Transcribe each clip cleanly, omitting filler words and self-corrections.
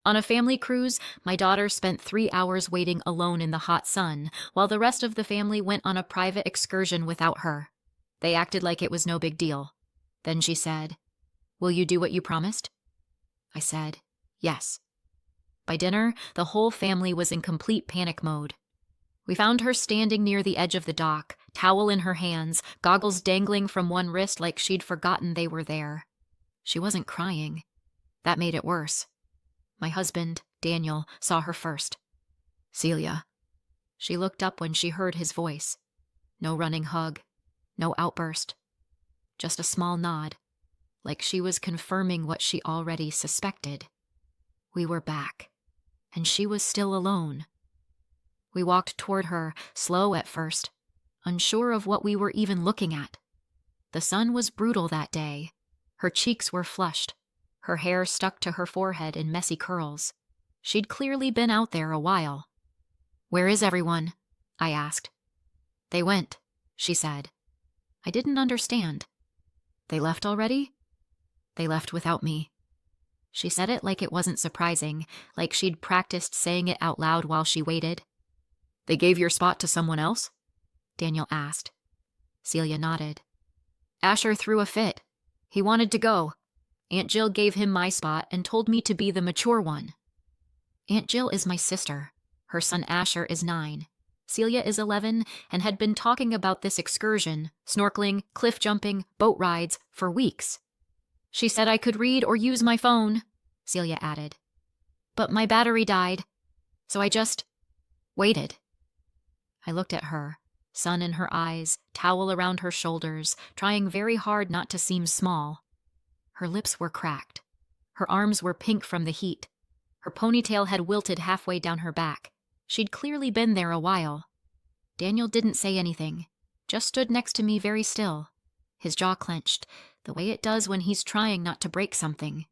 On a family cruise, my daughter spent 3 hours waiting alone in the hot sun, while the rest of the family went on a private excursion without her. They acted like it was no big deal. Then she said, "Will you do what you promised?" I said, "Yes." By dinner, the whole family was in complete panic mode. We found her standing near the edge of the dock, towel in her hands, goggles dangling from one wrist like she'd forgotten they were there. She wasn't crying. That made it worse. My husband, Daniel, saw her first. "Celia." She looked up when she heard his voice. No running hug, no outburst. Just a small nod, like she was confirming what she already suspected. We were back, and she was still alone. We walked toward her, slow at first, unsure of what we were even looking at. The sun was brutal that day. Her cheeks were flushed. Her hair stuck to her forehead in messy curls. She'd clearly been out there a while. "Where is everyone?" I asked. "They went," she said. I didn't understand. "They left already?" "They left without me." She said it like it wasn't surprising, like she'd practiced saying it out loud while she waited. "They gave your spot to someone else?" Daniel asked. Celia nodded. "Asher threw a fit. He wanted to go. Aunt Jill gave him my spot and told me to be the mature one." Aunt Jill is my sister. Her son Asher is 9. Celia is 11 and had been talking about this excursion, snorkeling, cliff jumping, boat rides, for weeks. "She said I could read or use my phone," Celia added. "But my battery died, so I just waited." I looked at her, sun in her eyes, towel around her shoulders, trying very hard not to seem small. Her lips were cracked. Her arms were pink from the heat. Her ponytail had wilted halfway down her back. She'd clearly been there a while. Daniel didn't say anything, just stood next to me very still, his jaw clenched, the way it does when he's trying not to break something.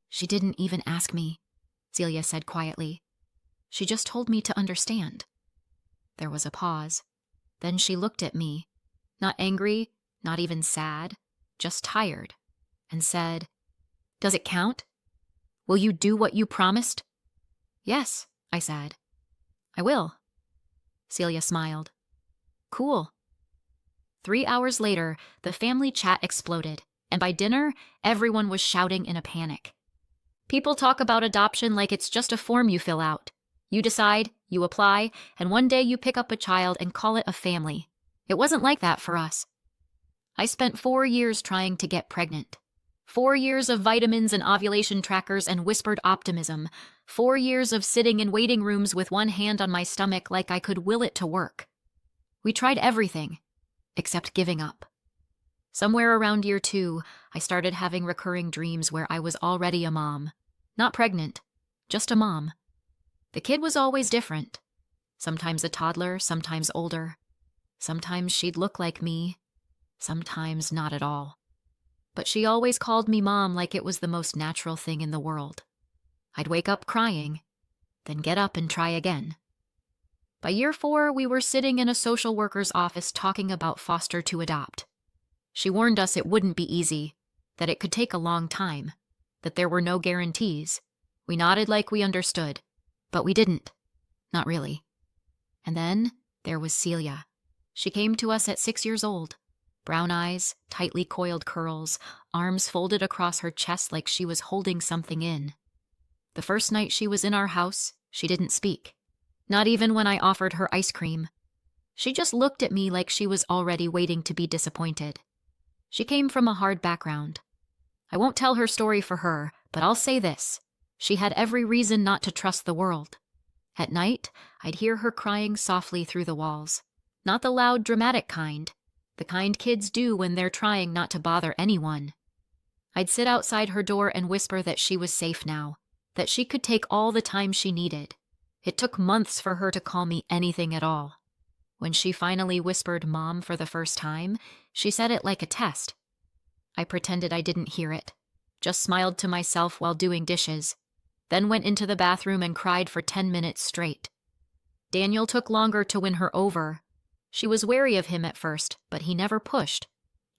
"She didn't even ask me," Celia said quietly. "She just told me to understand." There was a pause. Then she looked at me, not angry, not even sad, just tired, and said, "Does it count? Will you do what you promised?" "Yes," I said. "I will." Celia smiled. "Cool." 3 hours later, the family chat exploded, and by dinner, everyone was shouting in a panic. People talk about adoption like it's just a form you fill out. You decide, you apply, and one day you pick up a child and call it a family. It wasn't like that for us. I spent 4 years trying to get pregnant. 4 years of vitamins and ovulation trackers and whispered optimism. 4 years of sitting in waiting rooms with one hand on my stomach like I could will it to work. We tried everything, except giving up. Somewhere around year 2, I started having recurring dreams where I was already a mom. Not pregnant, just a mom. The kid was always different. Sometimes a toddler, sometimes older. Sometimes she'd look like me, sometimes not at all. But she always called me mom like it was the most natural thing in the world. I'd wake up crying, then get up and try again. By year 4, we were sitting in a social worker's office talking about foster to adopt. She warned us it wouldn't be easy, that it could take a long time, that there were no guarantees. We nodded like we understood, but we didn't. Not really. And then there was Celia. She came to us at 6 years old. Brown eyes, tightly coiled curls, arms folded across her chest like she was holding something in. The first night she was in our house, she didn't speak. Not even when I offered her ice cream. She just looked at me like she was already waiting to be disappointed. She came from a hard background. I won't tell her story for her, but I'll say this. She had every reason not to trust the world. At night, I'd hear her crying softly through the walls. Not the loud, dramatic kind. The kind kids do when they're trying not to bother anyone. I'd sit outside her door and whisper that she was safe now, that she could take all the time she needed. It took months for her to call me anything at all. When she finally whispered Mom for the first time, she said it like a test. I pretended I didn't hear it, just smiled to myself while doing dishes, then went into the bathroom and cried for 10 minutes straight. Daniel took longer to win her over. She was wary of him at first, but he never pushed.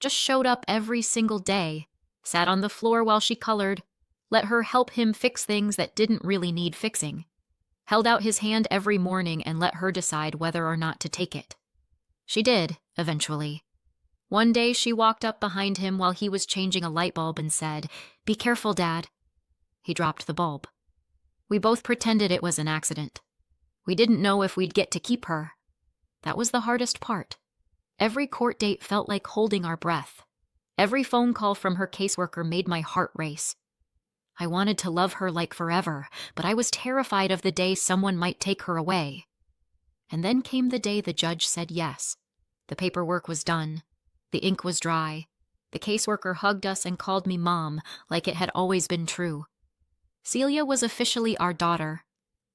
Just showed up every single day, sat on the floor while she colored, let her help him fix things that didn't really need fixing, held out his hand every morning and let her decide whether or not to take it. She did, eventually. One day she walked up behind him while he was changing a light bulb and said, "Be careful, Dad." He dropped the bulb. We both pretended it was an accident. We didn't know if we'd get to keep her. That was the hardest part. Every court date felt like holding our breath. Every phone call from her caseworker made my heart race. I wanted to love her like forever, but I was terrified of the day someone might take her away. And then came the day the judge said yes. The paperwork was done. The ink was dry. The caseworker hugged us and called me Mom, like it had always been true. Celia was officially our daughter.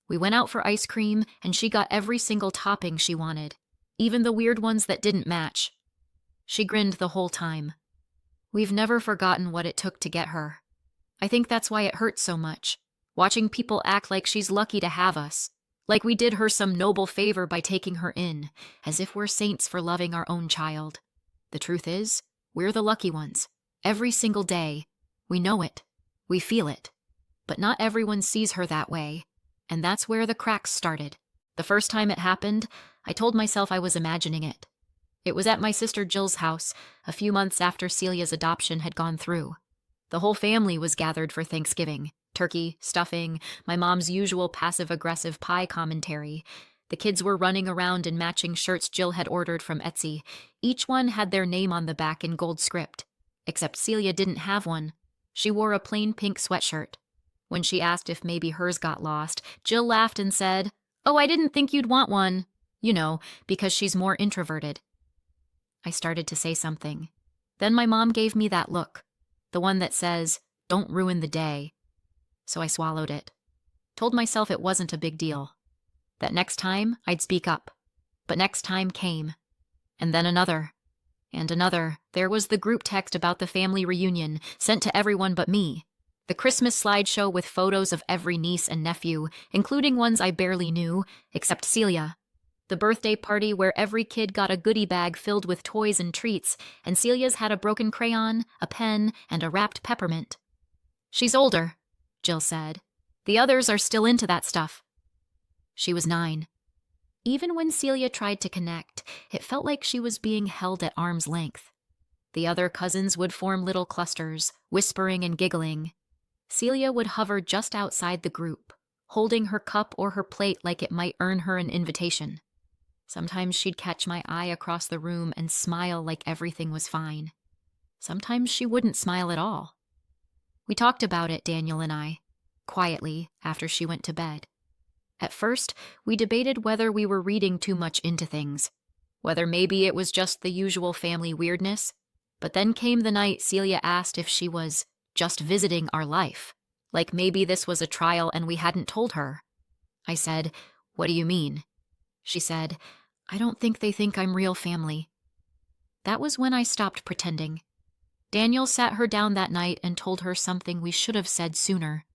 We went out for ice cream, and she got every single topping she wanted, even the weird ones that didn't match. She grinned the whole time. We've never forgotten what it took to get her. I think that's why it hurts so much, watching people act like she's lucky to have us, like we did her some noble favor by taking her in, as if we're saints for loving our own child. The truth is, we're the lucky ones. Every single day. We know it. We feel it. But not everyone sees her that way, and that's where the cracks started. The first time it happened, I told myself I was imagining it. It was at my sister Jill's house, a few months after Celia's adoption had gone through. The whole family was gathered for Thanksgiving. Turkey, stuffing, my mom's usual passive-aggressive pie commentary. The kids were running around in matching shirts Jill had ordered from Etsy. Each one had their name on the back in gold script. Except Celia didn't have one. She wore a plain pink sweatshirt. When she asked if maybe hers got lost, Jill laughed and said, "Oh, I didn't think you'd want one." You know, because she's more introverted. I started to say something. Then my mom gave me that look, the one that says, "Don't ruin the day." So I swallowed it. Told myself it wasn't a big deal. That next time, I'd speak up. But next time came. And then another. And another. There was the group text about the family reunion, sent to everyone but me. The Christmas slideshow with photos of every niece and nephew, including ones I barely knew, except Celia. The birthday party where every kid got a goodie bag filled with toys and treats, and Celia's had a broken crayon, a pen, and a wrapped peppermint. "She's older," Jill said. "The others are still into that stuff." She was 9. Even when Celia tried to connect, it felt like she was being held at arm's length. The other cousins would form little clusters, whispering and giggling. Celia would hover just outside the group, holding her cup or her plate like it might earn her an invitation. Sometimes she'd catch my eye across the room and smile like everything was fine. Sometimes she wouldn't smile at all. We talked about it, Daniel and I, quietly, after she went to bed. At first, we debated whether we were reading too much into things, whether maybe it was just the usual family weirdness. But then came the night Celia asked if she was just visiting our life, like maybe this was a trial and we hadn't told her. I said, "What do you mean?" She said, "I don't think they think I'm real family." That was when I stopped pretending. Daniel sat her down that night and told her something we should have said sooner.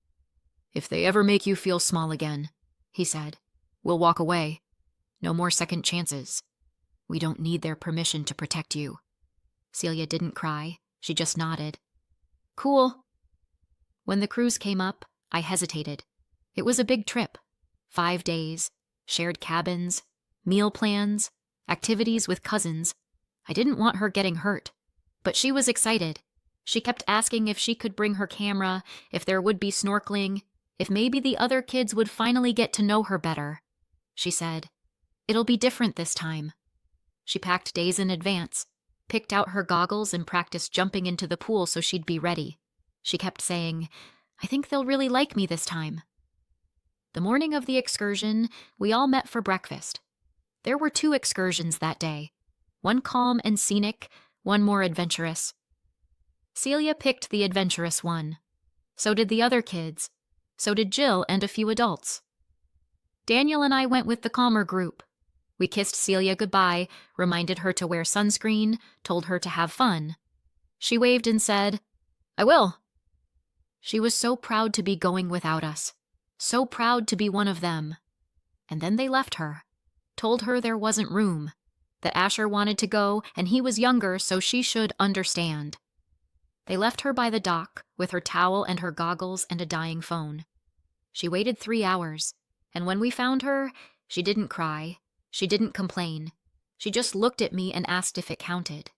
"If they ever make you feel small again," he said, "we'll walk away. No more second chances. We don't need their permission to protect you." Celia didn't cry. She just nodded. "Cool." When the cruise came up, I hesitated. It was a big trip. 5 days, shared cabins, meal plans, activities with cousins. I didn't want her getting hurt, but she was excited. She kept asking if she could bring her camera, if there would be snorkeling, if maybe the other kids would finally get to know her better. She said, "It'll be different this time." She packed days in advance, picked out her goggles and practiced jumping into the pool so she'd be ready. She kept saying, "I think they'll really like me this time." The morning of the excursion, we all met for breakfast. There were 2 excursions that day, one calm and scenic, one more adventurous. Celia picked the adventurous one. So did the other kids. So did Jill and a few adults. Daniel and I went with the calmer group. We kissed Celia goodbye, reminded her to wear sunscreen, told her to have fun. She waved and said, "I will." She was so proud to be going without us, so proud to be one of them. And then they left her, told her there wasn't room, that Asher wanted to go and he was younger so she should understand. They left her by the dock with her towel and her goggles and a dying phone. She waited 3 hours, and when we found her, she didn't cry, she didn't complain. She just looked at me and asked if it counted.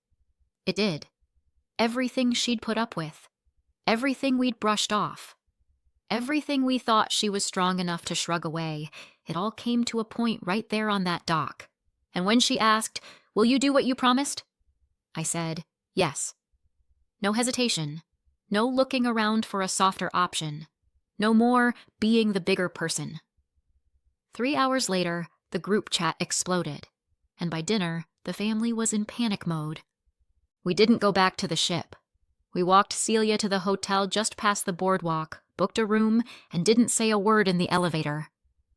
It did. Everything she'd put up with. Everything we'd brushed off. Everything we thought she was strong enough to shrug away, it all came to a point right there on that dock. And when she asked, "Will you do what you promised?" I said, yes. No hesitation. No looking around for a softer option. No more being the bigger person. 3 hours later, the group chat exploded, and by dinner, the family was in panic mode. We didn't go back to the ship. We walked Celia to the hotel just past the boardwalk, booked a room, and didn't say a word in the elevator.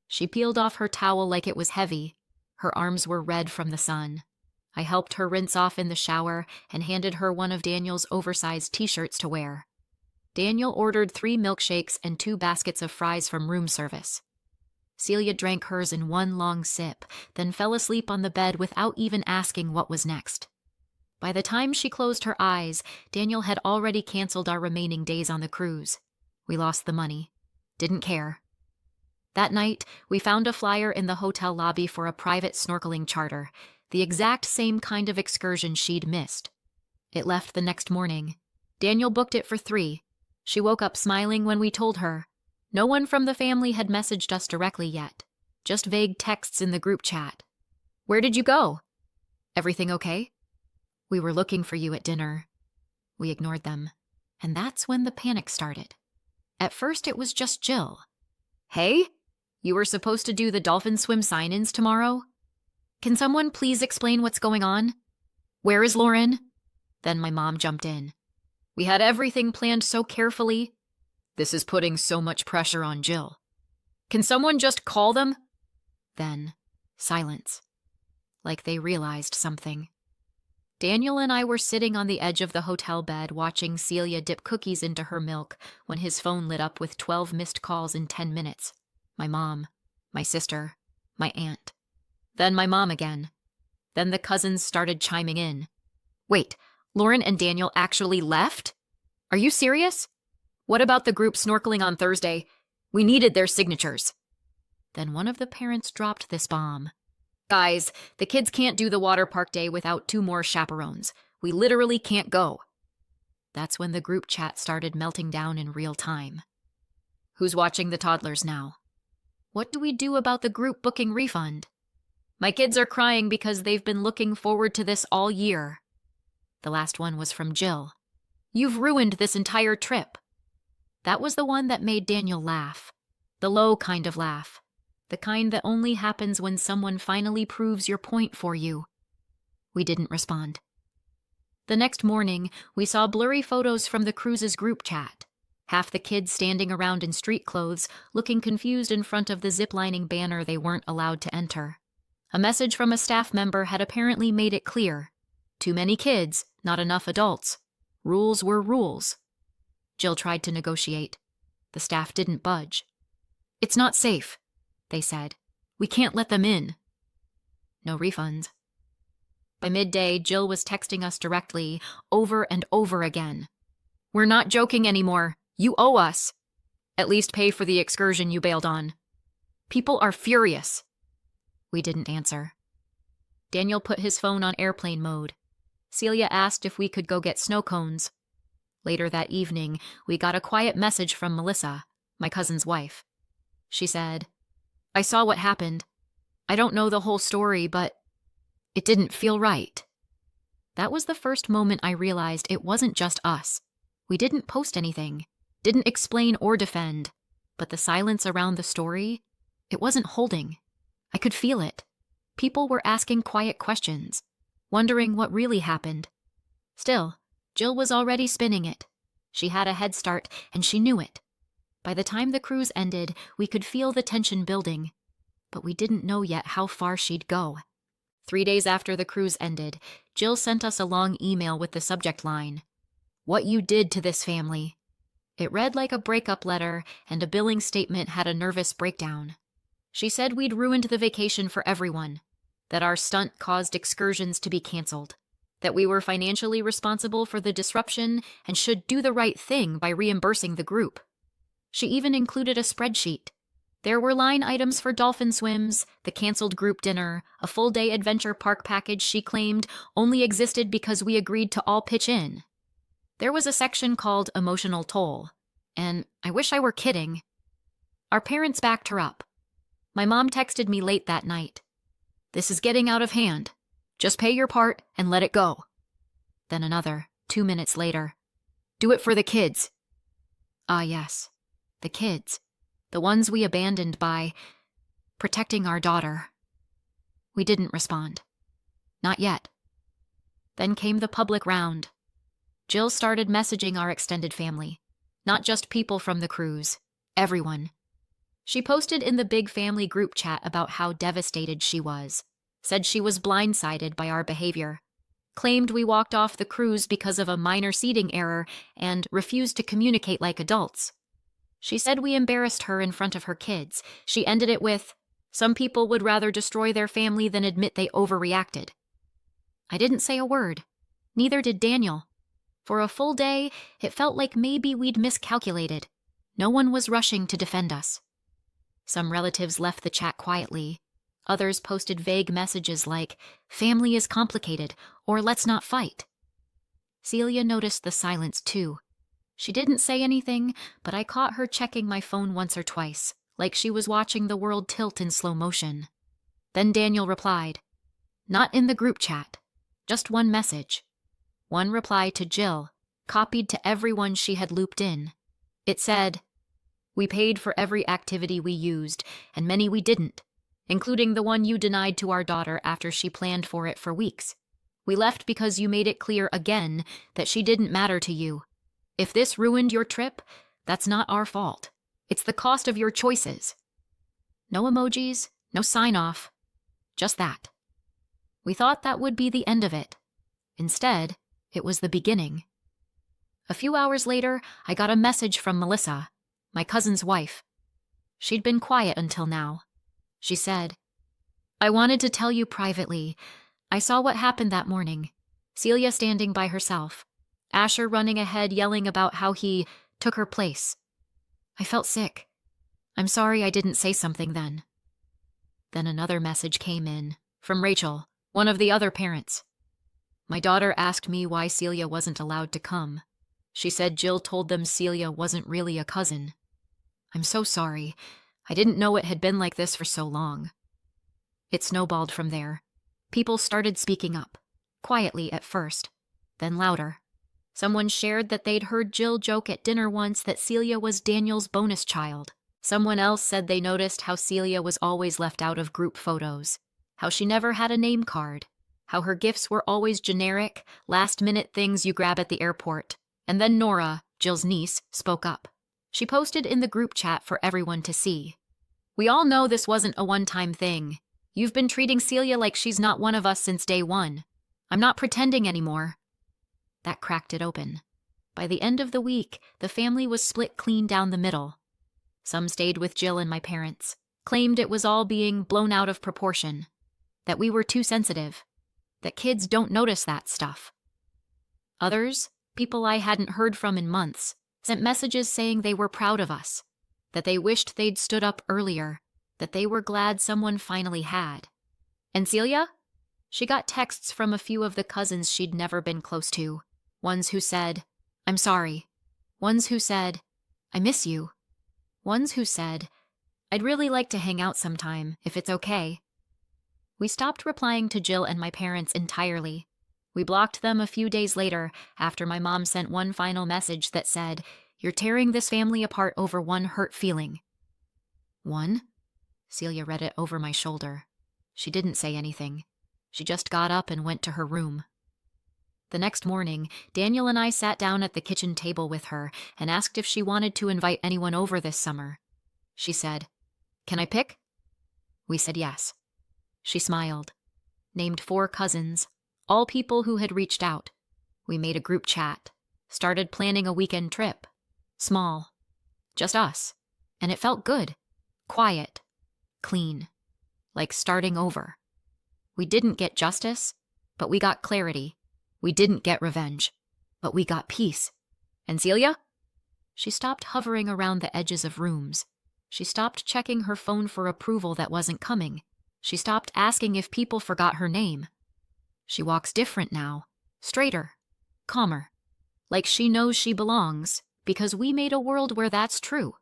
She peeled off her towel like it was heavy. Her arms were red from the sun. I helped her rinse off in the shower and handed her one of Daniel's oversized t-shirts to wear. Daniel ordered 3 milkshakes and 2 baskets of fries from room service. Celia drank hers in one long sip, then fell asleep on the bed without even asking what was next. By the time she closed her eyes, Daniel had already canceled our remaining days on the cruise. We lost the money. Didn't care. That night, we found a flyer in the hotel lobby for a private snorkeling charter, the exact same kind of excursion she'd missed. It left the next morning. Daniel booked it for 3. She woke up smiling when we told her. No one from the family had messaged us directly yet, just vague texts in the group chat. "Where did you go? Everything okay? We were looking for you at dinner." We ignored them, and that's when the panic started. At first it was just Jill. "Hey, you were supposed to do the dolphin swim sign-ins tomorrow? Can someone please explain what's going on? Where is Lauren?" Then my mom jumped in. "We had everything planned so carefully. This is putting so much pressure on Jill. Can someone just call them?" Then, silence. Like they realized something. Daniel and I were sitting on the edge of the hotel bed watching Celia dip cookies into her milk when his phone lit up with 12 missed calls in 10 minutes. My mom, my sister, my aunt. Then my mom again. Then the cousins started chiming in. "Wait, Lauren and Daniel actually left? Are you serious? What about the group snorkeling on Thursday? We needed their signatures." Then one of the parents dropped this bomb. "Guys, the kids can't do the water park day without 2 more chaperones. We literally can't go." That's when the group chat started melting down in real time. "Who's watching the toddlers now? What do we do about the group booking refund? My kids are crying because they've been looking forward to this all year." The last one was from Jill. "You've ruined this entire trip." That was the one that made Daniel laugh. The low kind of laugh. The kind that only happens when someone finally proves your point for you. We didn't respond. The next morning, we saw blurry photos from the cruise's group chat. Half the kids standing around in street clothes, looking confused in front of the ziplining banner they weren't allowed to enter. A message from a staff member had apparently made it clear. Too many kids, not enough adults. Rules were rules. Jill tried to negotiate. The staff didn't budge. "It's not safe," they said. "We can't let them in." No refunds. By midday, Jill was texting us directly, over and over again. "We're not joking anymore. You owe us. At least pay for the excursion you bailed on. People are furious." We didn't answer. Daniel put his phone on airplane mode. Celia asked if we could go get snow cones. Later that evening, we got a quiet message from Melissa, my cousin's wife. She said, "I saw what happened. I don't know the whole story, but it didn't feel right." That was the first moment I realized it wasn't just us. We didn't post anything, didn't explain or defend, but the silence around the story, it wasn't holding. I could feel it. People were asking quiet questions, wondering what really happened. Still, Jill was already spinning it. She had a head start, and she knew it. By the time the cruise ended, we could feel the tension building, but we didn't know yet how far she'd go. 3 days after the cruise ended, Jill sent us a long email with the subject line, "What you did to this family." It read like a breakup letter, and a billing statement had a nervous breakdown. She said we'd ruined the vacation for everyone, that our stunt caused excursions to be canceled, that we were financially responsible for the disruption and should do the right thing by reimbursing the group. She even included a spreadsheet. There were line items for dolphin swims, the canceled group dinner, a full-day adventure park package she claimed only existed because we agreed to all pitch in. There was a section called emotional toll, and I wish I were kidding. Our parents backed her up. My mom texted me late that night. "This is getting out of hand. Just pay your part and let it go." Then another, 2 minutes later. "Do it for the kids." Ah, yes, the kids. The ones we abandoned by protecting our daughter. We didn't respond. Not yet. Then came the public round. Jill started messaging our extended family, not just people from the cruise, everyone. She posted in the big family group chat about how devastated she was, said she was blindsided by our behavior, claimed we walked off the cruise because of a minor seating error, and refused to communicate like adults. She said we embarrassed her in front of her kids. She ended it with, "Some people would rather destroy their family than admit they overreacted." I didn't say a word. Neither did Daniel. For a full day, it felt like maybe we'd miscalculated. No one was rushing to defend us. Some relatives left the chat quietly. Others posted vague messages like, "Family is complicated," or "Let's not fight." Celia noticed the silence too. She didn't say anything, but I caught her checking my phone once or twice, like she was watching the world tilt in slow motion. Then Daniel replied. Not in the group chat, just one message. One reply to Jill, copied to everyone she had looped in. It said, "We paid for every activity we used, and many we didn't, including the one you denied to our daughter after she planned for it for weeks. We left because you made it clear again that she didn't matter to you. If this ruined your trip, that's not our fault. It's the cost of your choices." No emojis, no sign-off, just that. We thought that would be the end of it. Instead, it was the beginning. A few hours later, I got a message from Melissa, my cousin's wife. She'd been quiet until now. She said, "I wanted to tell you privately. I saw what happened that morning. Celia standing by herself. Asher running ahead yelling about how he took her place. I felt sick. I'm sorry I didn't say something then." Then another message came in, from Rachel, one of the other parents. "My daughter asked me why Celia wasn't allowed to come. She said Jill told them Celia wasn't really a cousin. I'm so sorry. I didn't know it had been like this for so long." It snowballed from there. People started speaking up, quietly at first, then louder. Someone shared that they'd heard Jill joke at dinner once that Celia was Daniel's bonus child. Someone else said they noticed how Celia was always left out of group photos, how she never had a name card, how her gifts were always generic, last-minute things you grab at the airport. And then Nora, Jill's niece, spoke up. She posted in the group chat for everyone to see. "We all know this wasn't a one-time thing. You've been treating Celia like she's not one of us since day one. I'm not pretending anymore." That cracked it open. By the end of the week, the family was split clean down the middle. Some stayed with Jill and my parents, claimed it was all being blown out of proportion, that we were too sensitive, that kids don't notice that stuff. Others, people I hadn't heard from in months, sent messages saying they were proud of us, that they wished they'd stood up earlier, that they were glad someone finally had. And Celia? She got texts from a few of the cousins she'd never been close to. Ones who said, "I'm sorry." Ones who said, "I miss you." Ones who said, "I'd really like to hang out sometime, if it's okay." We stopped replying to Jill and my parents entirely. We blocked them a few days later after my mom sent one final message that said, "You're tearing this family apart over one hurt feeling." "One?" Celia read it over my shoulder. She didn't say anything. She just got up and went to her room. The next morning, Daniel and I sat down at the kitchen table with her and asked if she wanted to invite anyone over this summer. She said, "Can I pick?" We said yes. She smiled, named 4 cousins, all people who had reached out. We made a group chat, started planning a weekend trip. Small. Just us. And it felt good. Quiet. Clean. Like starting over. We didn't get justice, but we got clarity. We didn't get revenge, but we got peace. And Celia? She stopped hovering around the edges of rooms. She stopped checking her phone for approval that wasn't coming. She stopped asking if people forgot her name. She walks different now, straighter, calmer, like she knows she belongs, because we made a world where that's true.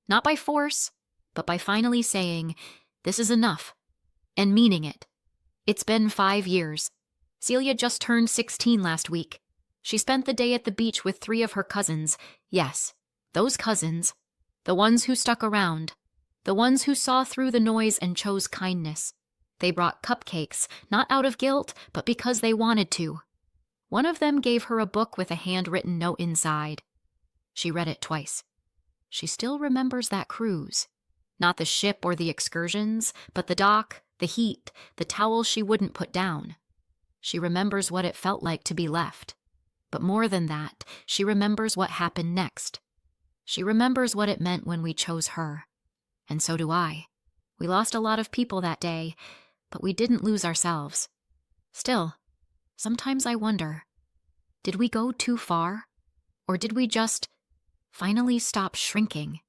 Not by force, but by finally saying, this is enough, and meaning it. It's been 5 years. Celia just turned 16 last week. She spent the day at the beach with 3 of her cousins. Yes, those cousins. The ones who stuck around. The ones who saw through the noise and chose kindness. They brought cupcakes, not out of guilt, but because they wanted to. One of them gave her a book with a handwritten note inside. She read it twice. She still remembers that cruise. Not the ship or the excursions, but the dock, the heat, the towel she wouldn't put down. She remembers what it felt like to be left. But more than that, she remembers what happened next. She remembers what it meant when we chose her. And so do I. We lost a lot of people that day, but we didn't lose ourselves. Still, sometimes I wonder, did we go too far? Or did we just finally stop shrinking?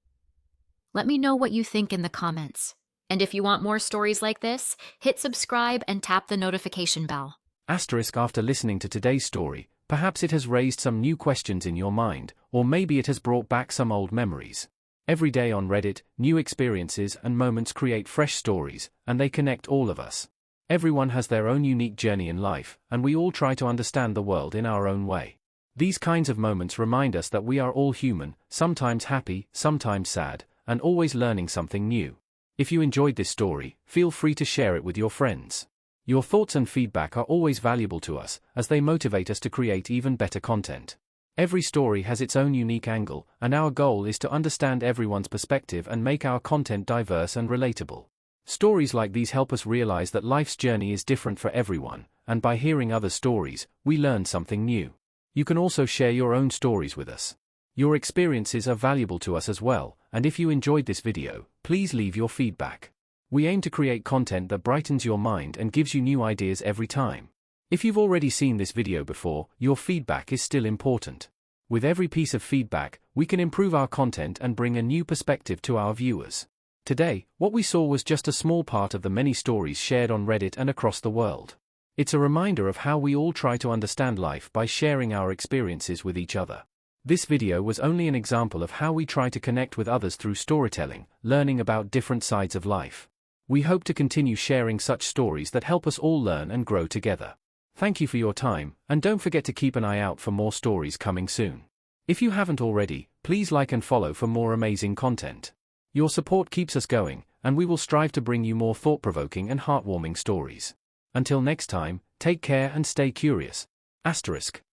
Let me know what you think in the comments. And if you want more stories like this, hit subscribe and tap the notification bell. After listening to today's story, perhaps it has raised some new questions in your mind, or maybe it has brought back some old memories. Every day on Reddit, new experiences and moments create fresh stories, and they connect all of us. Everyone has their own unique journey in life, and we all try to understand the world in our own way. These kinds of moments remind us that we are all human, sometimes happy, sometimes sad, and always learning something new. If you enjoyed this story, feel free to share it with your friends. Your thoughts and feedback are always valuable to us, as they motivate us to create even better content. Every story has its own unique angle, and our goal is to understand everyone's perspective and make our content diverse and relatable. Stories like these help us realize that life's journey is different for everyone, and by hearing other stories, we learn something new. You can also share your own stories with us. Your experiences are valuable to us as well, and if you enjoyed this video, please leave your feedback. We aim to create content that brightens your mind and gives you new ideas every time. If you've already seen this video before, your feedback is still important. With every piece of feedback, we can improve our content and bring a new perspective to our viewers. Today, what we saw was just a small part of the many stories shared on Reddit and across the world. It's a reminder of how we all try to understand life by sharing our experiences with each other. This video was only an example of how we try to connect with others through storytelling, learning about different sides of life. We hope to continue sharing such stories that help us all learn and grow together. Thank you for your time, and don't forget to keep an eye out for more stories coming soon. If you haven't already, please like and follow for more amazing content. Your support keeps us going, and we will strive to bring you more thought-provoking and heartwarming stories. Until next time, take care and stay curious. *.